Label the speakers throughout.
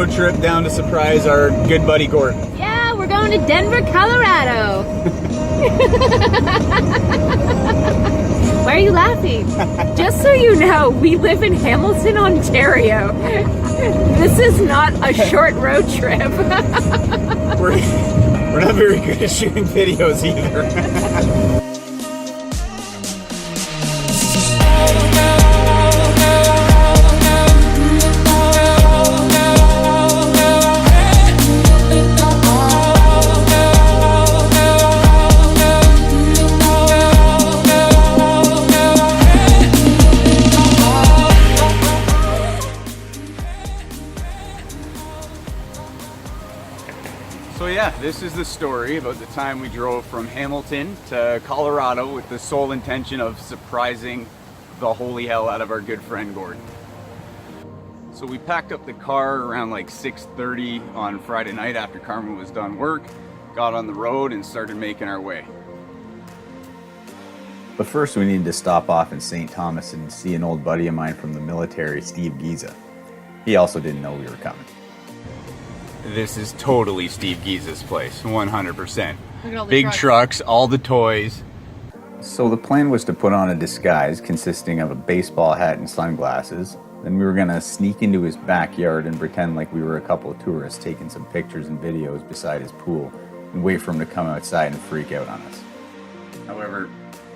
Speaker 1: road trip down to surprise our good buddy Gordon.
Speaker 2: Yeah, we're going to Denver, Colorado. Why are you laughing? Just so you know, we live in Hamilton, Ontario. This is not a short road trip.
Speaker 1: We're not very good at shooting videos either. So yeah, this is the story about the time we drove from Hamilton to Colorado with the sole intention of surprising the holy hell out of our good friend Gordon. So we packed up the car around like 6:30 on Friday night after Carmen was done work, got on the road and started making our way.
Speaker 3: But first we needed to stop off in St. Thomas and see an old buddy of mine from the military, Steve Giza. He also didn't know we were coming.
Speaker 1: This is totally Steve Giza's place, 100%.
Speaker 2: Look at all the
Speaker 1: Big trucks, all the toys.
Speaker 3: So the plan was to put on a disguise consisting of a baseball hat and sunglasses. Then we were gonna sneak into his backyard and pretend like we were a couple of tourists taking some pictures and videos beside his pool and wait for him to come outside and freak out on us. However,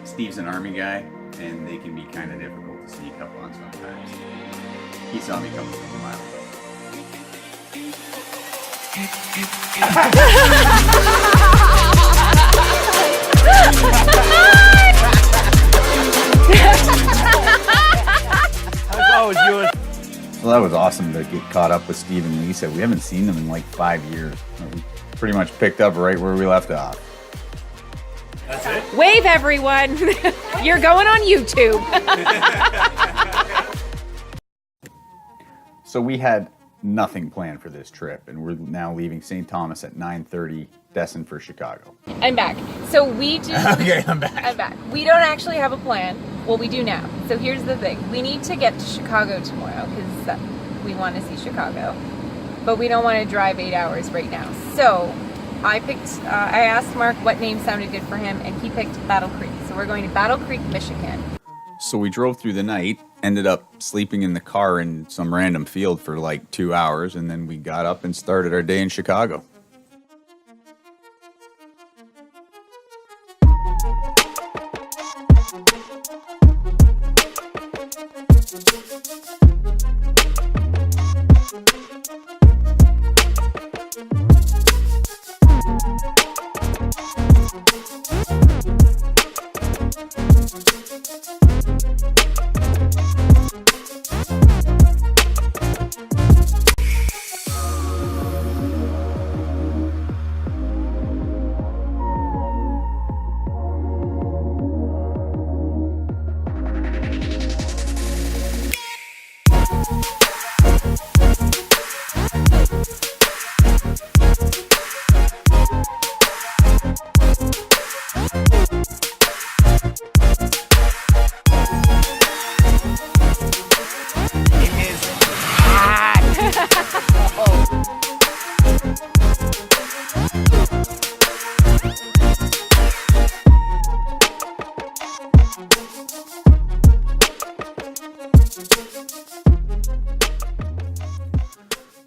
Speaker 3: Steve's an army guy and they can be kind of difficult to sneak up on sometimes. He saw me coming from a mile away. Well, that was awesome to get caught up with Steve and Lisa. We haven't seen them in like 5 years. We pretty much picked up right where we left off.
Speaker 1: That's it?
Speaker 2: Wave, everyone. You're going on YouTube.
Speaker 3: So we had nothing planned for this trip, and we're now leaving St. Thomas at 9:30, destined for Chicago.
Speaker 2: I'm back. So we do.
Speaker 1: Okay, I'm back.
Speaker 2: I'm back. We don't actually have a plan. Well, we do now. So here's the thing. We need to get to Chicago tomorrow because we want to see Chicago. But we don't want to drive 8 hours right now. So I asked Mark what name sounded good for him, and he picked Battle Creek. So we're going to Battle Creek, Michigan.
Speaker 3: So we drove through the night, ended up sleeping in the car in some random field for like 2 hours, and then we got up and started our day in Chicago.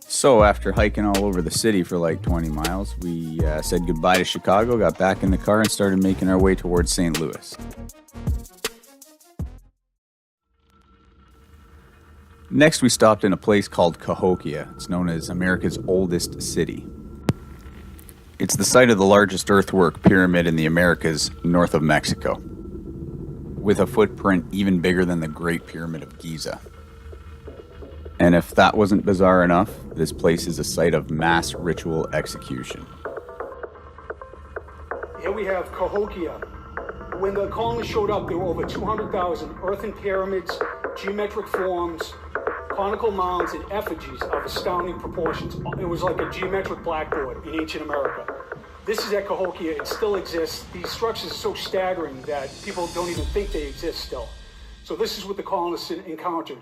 Speaker 3: So after hiking all over the city for like 20 miles, we said goodbye to Chicago, got back in the car, and started making our way towards St. Louis. Next, we stopped in a place called Cahokia. It's known as America's oldest city. It's the site of the largest earthwork pyramid in the Americas, north of Mexico, with a footprint even bigger than the Great Pyramid of Giza. And if that wasn't bizarre enough, this place is a site of mass ritual execution.
Speaker 4: Here we have Cahokia. When the colonists showed up, there were over 200,000 earthen pyramids, geometric forms, conical mounds, and effigies of astounding proportions. It was like a geometric blackboard in ancient America. This is at Cahokia. It still exists. These structures are so staggering that people don't even think they exist still. So this is what the colonists encountered.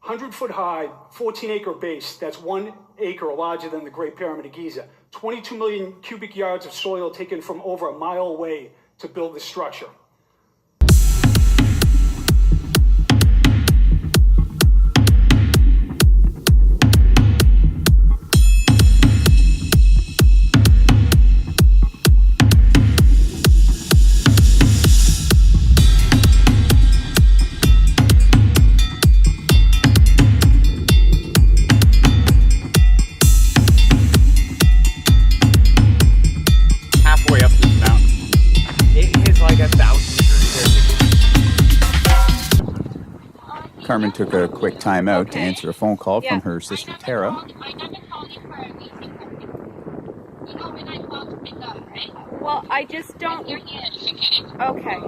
Speaker 4: 100-foot high, 14-acre base. That's 1 acre larger than the Great Pyramid of Giza. 22 million cubic yards of soil taken from over a mile away to build this structure.
Speaker 1: Halfway up this mountain. It is like 1,000 meters.
Speaker 3: Carmen took a quick time out to answer a phone call from her sister Tara.
Speaker 2: Well, I just don't. Okay.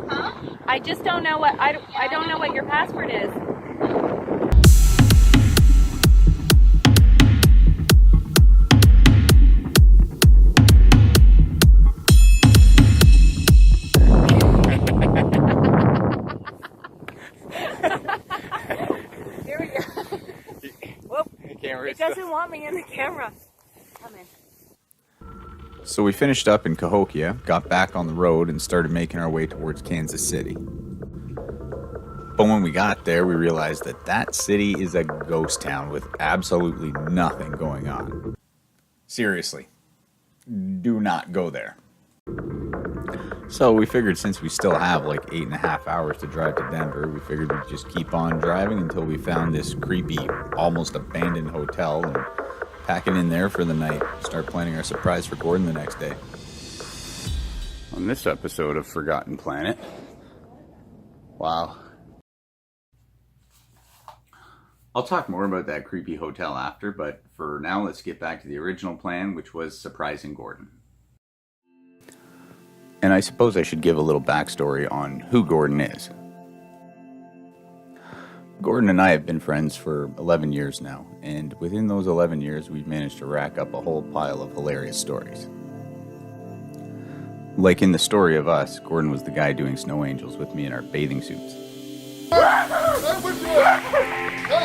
Speaker 2: Huh? I just don't know what I don't know what your password is. Here we go. Whoop. It doesn't want me in the camera. Come in.
Speaker 3: So we finished up in Cahokia, got back on the road, and started making our way towards Kansas City. But when we got there, we realized that that city is a ghost town with absolutely nothing going on. Seriously, do not go there. So we figured since we still have like 8.5 hours to drive to Denver, we figured we'd just keep on driving until we found this creepy, almost abandoned hotel and pack it in there for the night. Start planning our surprise for Gordon the next day.
Speaker 1: On this episode of Forgotten Planet. Wow. I'll talk more about that creepy hotel after, but for now, let's get back to the original plan, which was surprising Gordon.
Speaker 3: And I suppose I should give a little backstory on who Gordon is. Gordon and I have been friends for 11 years now, and within those 11 years, we've managed to rack up a whole pile of hilarious stories. Like in the story of us, Gordon was the guy doing snow angels with me in our bathing suits.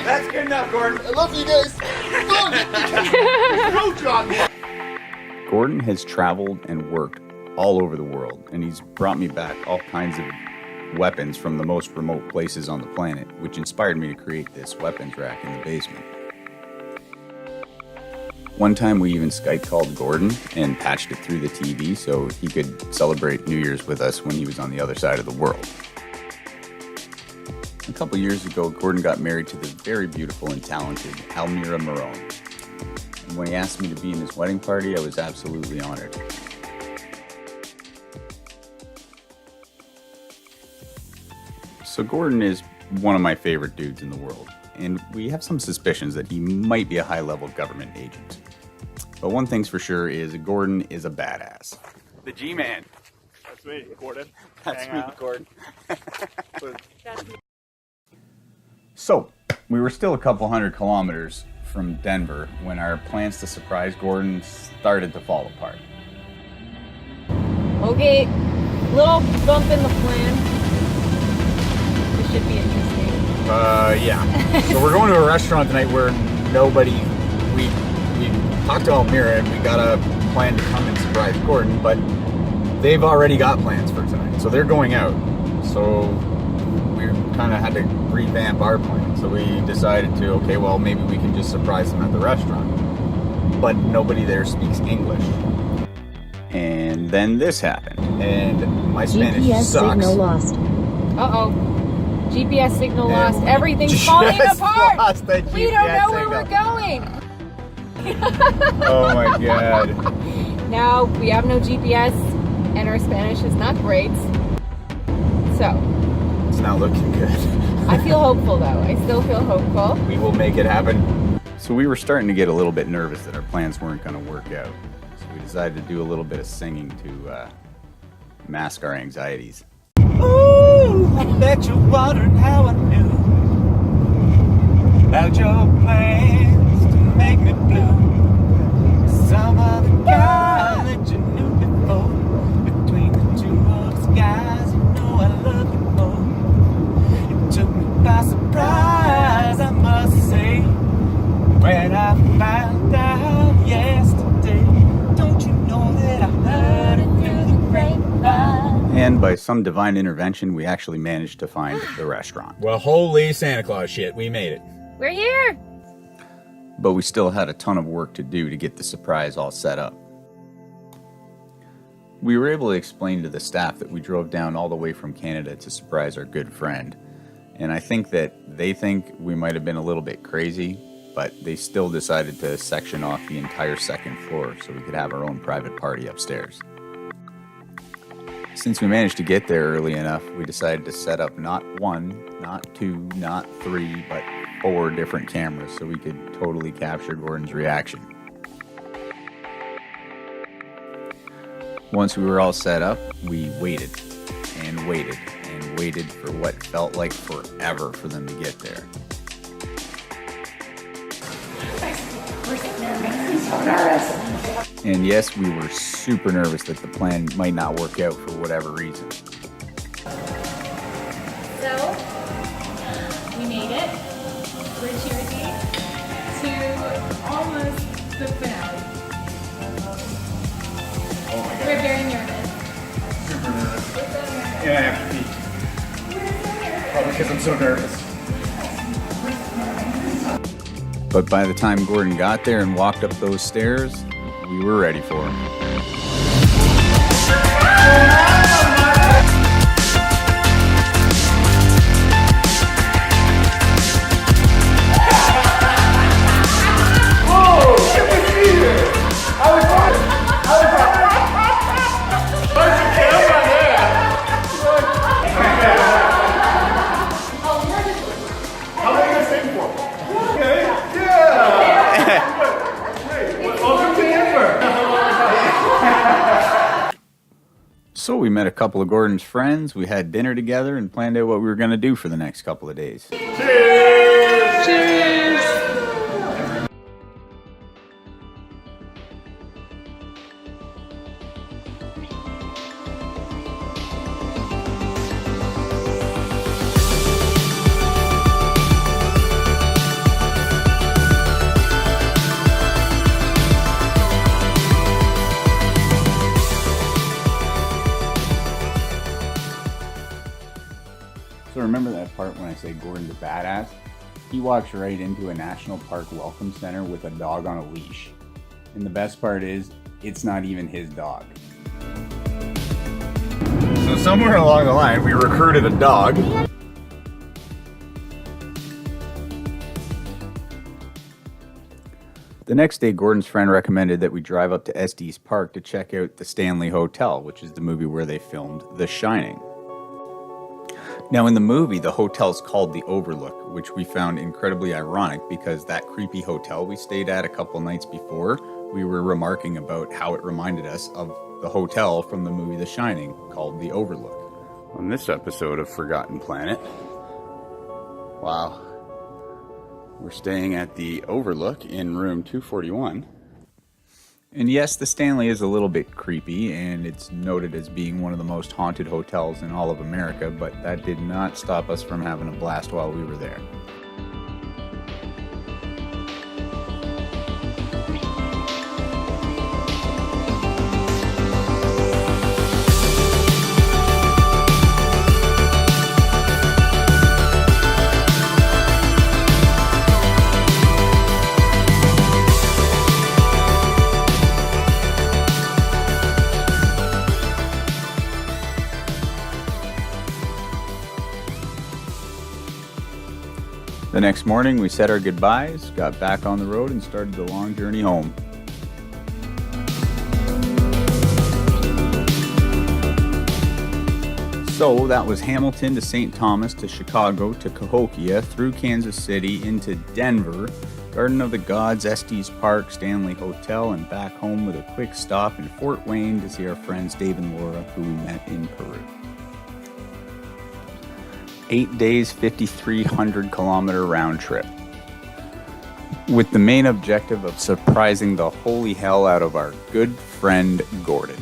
Speaker 1: That's good enough, Gordon.
Speaker 5: I love you guys. No job yet.
Speaker 3: Gordon has traveled and worked all over the world, and he's brought me back all kinds of weapons from the most remote places on the planet, which inspired me to create this weapons rack in the basement. One time we even Skype called Gordon and patched it through the TV so he could celebrate New Year's with us when he was on the other side of the world. A couple years ago, Gordon got married to the very beautiful and talented Almira Marone. And when he asked me to be in his wedding party, I was absolutely honored. So Gordon is one of my favorite dudes in the world, and we have some suspicions that he might be a high-level government agent. But one thing's for sure is Gordon is a badass.
Speaker 1: The G-Man.
Speaker 5: That's me, Gordon.
Speaker 1: That's me, Gordon.
Speaker 3: So, we were still a couple hundred kilometers from Denver when our plans to surprise Gordon started to fall apart.
Speaker 2: Okay, little bump in the plan. This should be interesting.
Speaker 3: Yeah. So we're going to a restaurant tonight where we talked to Almira and we got a plan to come and surprise Gordon, but they've already got plans for tonight. So they're going out. So we kind of had to revamp our plan. So we decided to, okay, well, maybe we can just surprise them at the restaurant. But nobody there speaks English. And then this happened. And my Spanish
Speaker 6: GPS
Speaker 3: sucks.
Speaker 6: signal lost.
Speaker 2: Uh-oh. GPS signal lost.
Speaker 3: we
Speaker 2: Everything's
Speaker 3: just
Speaker 2: falling apart.
Speaker 3: lost the
Speaker 2: We don't
Speaker 3: GPS
Speaker 2: know where we're
Speaker 3: signal.
Speaker 2: going.
Speaker 3: Oh my god.
Speaker 2: Now we have no GPS and our Spanish is not great. So,
Speaker 3: It's not looking good.
Speaker 2: I feel hopeful though. I still feel hopeful.
Speaker 3: We will make it happen. So we were starting to get a little bit nervous that our plans weren't going to work out. So we decided to do a little bit of singing to mask our anxieties.
Speaker 1: Ooh, I bet you're wondering how I knew about your plans to make me blue. Some other guy that you knew before. Between the two of us guys, you know I love you more. It took me by surprise. I
Speaker 3: end, by some divine intervention, we actually managed to find the restaurant.
Speaker 1: Well, holy Santa Claus shit, we made it.
Speaker 2: We're here.
Speaker 3: But we still had a ton of work to do to get the surprise all set up. We were able to explain to the staff that we drove down all the way from Canada to surprise our good friend. And I think that they think we might have been a little bit crazy, but they still decided to section off the entire second floor so we could have our own private party upstairs. Since we managed to get there early enough, we decided to set up not 1, not 2, not 3, but 4 different cameras so we could totally capture Gordon's reaction. Once we were all set up, we waited and waited and waited for what felt like forever for them to get there. And yes, we were super nervous that the plan might not work out for whatever reason.
Speaker 2: So, we made it. We're choosing to almost the finale.
Speaker 1: Oh my God.
Speaker 2: We're very nervous.
Speaker 1: Super nervous.
Speaker 2: We're so nervous.
Speaker 1: Yeah, I have to pee.
Speaker 2: We're so nervous.
Speaker 1: Probably because I'm so nervous.
Speaker 3: But by the time Gordon got there and walked up those stairs, we were ready for him. So we met a couple of Gordon's friends, we had dinner together, and planned out what we were going to do for the next couple of days.
Speaker 1: Cheers! Cheers!
Speaker 3: So remember that part when I say Gordon's a badass? He walks right into a national park welcome center with a dog on a leash. And the best part is, it's not even his dog.
Speaker 1: So somewhere along the line, we recruited a dog.
Speaker 3: The next day, Gordon's friend recommended that we drive up to Estes Park to check out the Stanley Hotel, which is the movie where they filmed The Shining. Now in the movie, the hotel's called the Overlook, which we found incredibly ironic because that creepy hotel we stayed at a couple nights before, we were remarking about how it reminded us of the hotel from the movie The Shining called the Overlook.
Speaker 1: On this episode of Forgotten Planet, wow, we're staying at the Overlook in room 241.
Speaker 3: And yes, the Stanley is a little bit creepy, and it's noted as being one of the most haunted hotels in all of America, but that did not stop us from having a blast while we were there. The next morning, we said our goodbyes, got back on the road, and started the long journey home. So that was Hamilton to St. Thomas to Chicago to Cahokia, through Kansas City into Denver, Garden of the Gods, Estes Park, Stanley Hotel, and back home with a quick stop in Fort Wayne to see our friends Dave and Laura, who we met in Peru. 8 days, 5,300-kilometer round trip, with the main objective of surprising the holy hell out of our good friend Gordon.